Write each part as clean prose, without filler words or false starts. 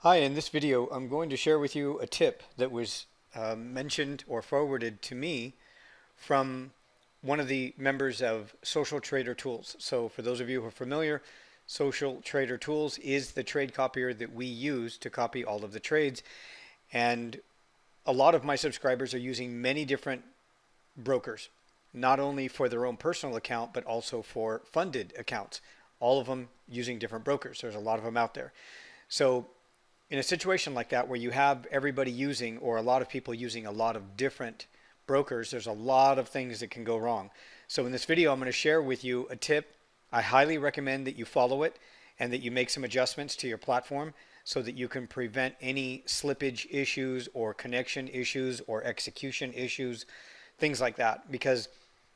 Hi, in this video I'm going to share with you a tip that was mentioned or forwarded to me from one of the members of Social Trader Tools. So for those of you who are familiar, Social Trader Tools is the trade copier that we use to copy all of the trades. And a lot of my subscribers are using many different brokers, not only for their own personal account, but also for funded accounts. All of them using different brokers. There's a lot of them out there. So in a situation like that where you have everybody using or a lot of people using a lot of different brokers, there's a lot of things that can go wrong. So in this video, I'm going to share with you a tip. I highly recommend that you follow it and that you make some adjustments to your platform so that you can prevent any slippage issues or connection issues or execution issues, things like that. Because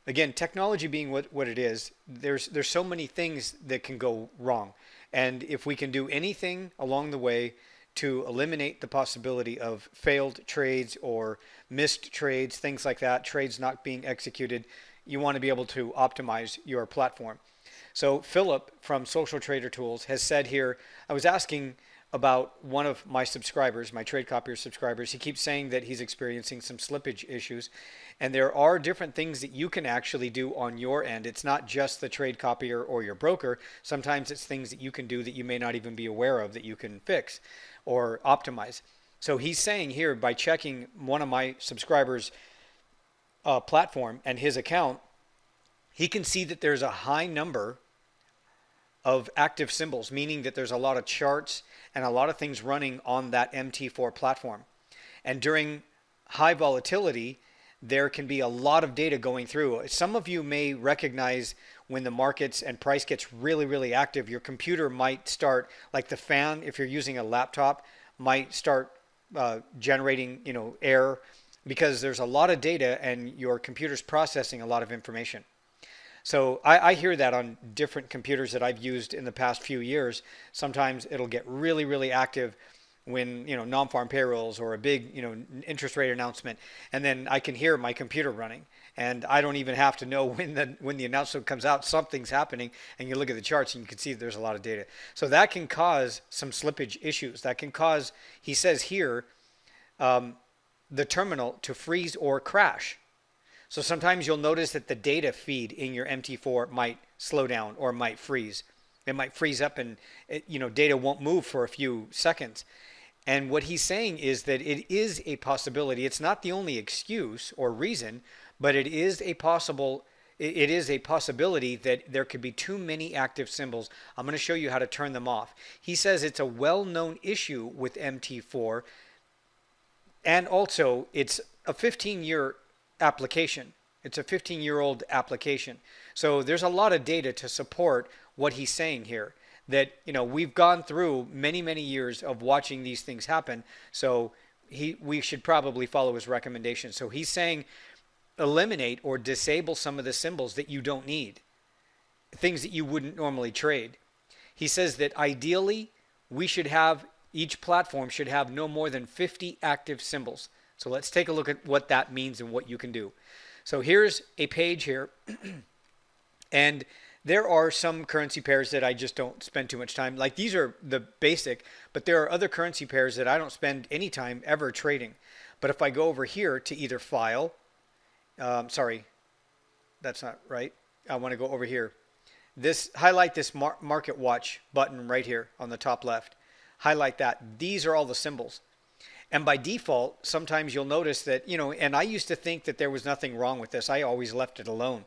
again, technology being what it is, there's so many things that can go wrong. And if we can do anything along the way to eliminate the possibility of failed trades or missed trades, things like that, trades not being executed, you want to be able to optimize your platform. So Philip from Social Trader Tools has said here, I was asking about one of my subscribers, my trade copier subscribers. He keeps saying that he's experiencing some slippage issues, and there are different things that you can actually do on your end. It's not just the trade copier or your broker. Sometimes it's things that you can do that you may not even be aware of that you can fix or optimize. So he's saying here, by checking one of my subscribers' platform and his account, he can see that there's a high number of active symbols, meaning that there's a lot of charts and a lot of things running on that MT4 platform. And during high volatility, there can be a lot of data going through. Some of you may recognize when the markets and price gets really, really active, your computer might start, like the fan, if you're using a laptop, might start generating, error because there's a lot of data and your computer's processing a lot of information. So I hear that on different computers that I've used in the past few years. Sometimes it'll get really, really active when, non-farm payrolls or a big, interest rate announcement. And then I can hear my computer running. And I don't even have to know when the announcement comes out, something's happening. And you look at the charts and you can see there's a lot of data. So that can cause some slippage issues. That can cause, he says here, the terminal to freeze or crash. So sometimes you'll notice that the data feed in your MT4 might slow down or might freeze. It might freeze up and data won't move for a few seconds. And what he's saying is that it is a possibility. It's not the only excuse or reason, but it is a possibility that there could be too many active symbols. I'm going to show you how to turn them off. He says it's a well-known issue with MT4, and also it's a 15-year application. It's a 15-year-old application. So there's a lot of data to support what he's saying here, that we've gone through many, many years of watching these things happen. So we should probably follow his recommendation. So he's saying eliminate or disable some of the symbols that you don't need, things that you wouldn't normally trade. He says that ideally each platform should have no more than 50 active symbols. So let's take a look at what that means and what you can do. So here's a page here. And there are some currency pairs that I just don't spend too much time. Like these are the basic, but there are other currency pairs that I don't spend any time ever trading. But if I go over here to either file, sorry, that's not right. I want to go over here. Highlight this market watch button right here on the top left. Highlight that. These are all the symbols. And by default, sometimes you'll notice that, and I used to think that there was nothing wrong with this. I always left it alone.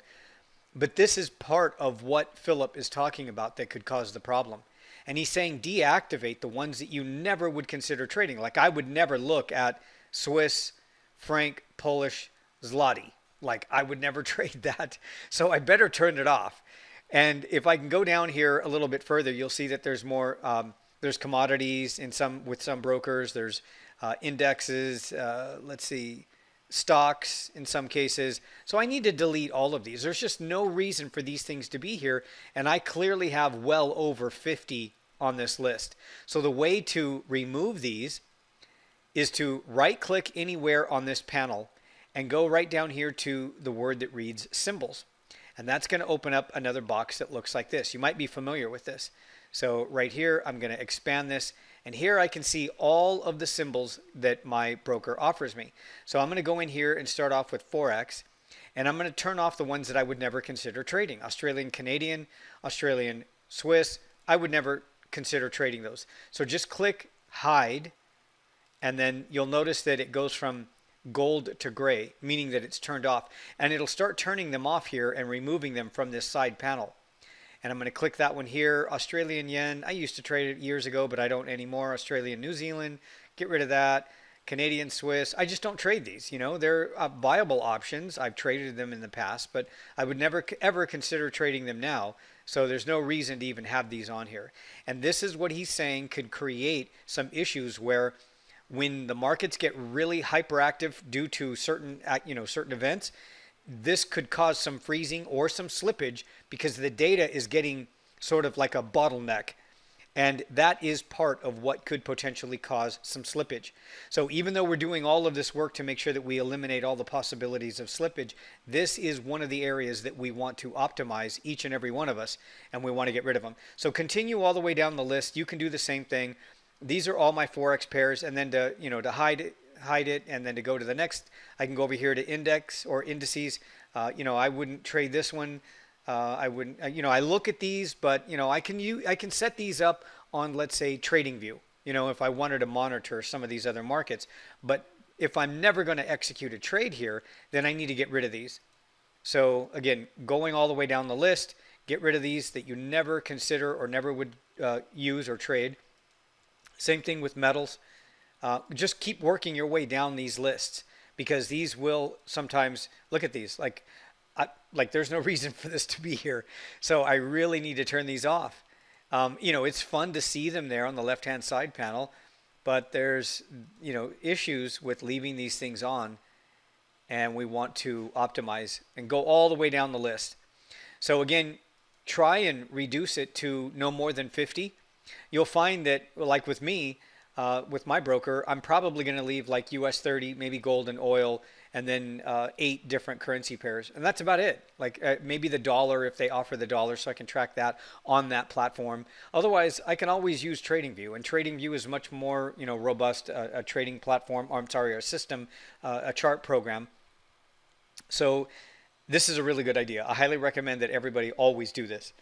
But this is part of what Philip is talking about that could cause the problem. And he's saying deactivate the ones that you never would consider trading. Like I would never look at Swiss, franc, Polish, zloty. Like I would never trade that. So I better turn it off. And if I can go down here a little bit further, you'll see that there's more, there's commodities with some brokers. There's indexes, let's see, stocks in some cases. So I need to delete all of these. There's just no reason for these things to be here. And I clearly have well over 50 on this list. So the way to remove these is to right click anywhere on this panel and go right down here to the word that reads symbols. And that's going to open up another box that looks like this. You might be familiar with this. So right here, I'm going to expand this. And here I can see all of the symbols that my broker offers me. So I'm going to go in here and start off with Forex. And I'm going to turn off the ones that I would never consider trading. Australian Canadian, Australian Swiss, I would never consider trading those. So just click hide, and then you'll notice that it goes from gold to gray, meaning that it's turned off. And it'll start turning them off here and removing them from this side panel. And I'm going to click that one here. Australian yen, I used to trade it years ago, but I don't anymore. Australian New Zealand, get rid of that. Canadian Swiss, I just don't trade these. You know, they're viable options. I've traded them in the past, but I would never ever consider trading them now. So there's no reason to even have these on here. And this is what he's saying could create some issues where when the markets get really hyperactive due to certain, certain events, this could cause some freezing or some slippage because the data is getting sort of like a bottleneck. And that is part of what could potentially cause some slippage. So even though we're doing all of this work to make sure that we eliminate all the possibilities of slippage, this is one of the areas that we want to optimize, each and every one of us, and we want to get rid of them. So continue all the way down the list. You can do the same thing. These are all my Forex pairs, and then to hide it, and then to go to the next, I can go over here to index or indices. I wouldn't trade this one. I wouldn't, I look at these, but I can set these up on, let's say, TradingView, if I wanted to monitor some of these other markets. But if I'm never going to execute a trade here, then I need to get rid of these. So again, going all the way down the list, get rid of these that you never consider or never would use or trade. Same thing with metals. Just keep working your way down these lists because these will sometimes, look at these, like there's no reason for this to be here. So I really need to turn these off. It's fun to see them there on the left-hand side panel, but there's, issues with leaving these things on, and we want to optimize and go all the way down the list. So again, try and reduce it to no more than 50. You'll find that, like with me, with my broker, I'm probably going to leave like US 30, maybe gold and oil, and then 8 different currency pairs. And that's about it. Like maybe the dollar if they offer the dollar, so I can track that on that platform. Otherwise, I can always use TradingView. And TradingView is much more robust, a trading platform, or I'm sorry, a system, a chart program. So this is a really good idea. I highly recommend that everybody always do this.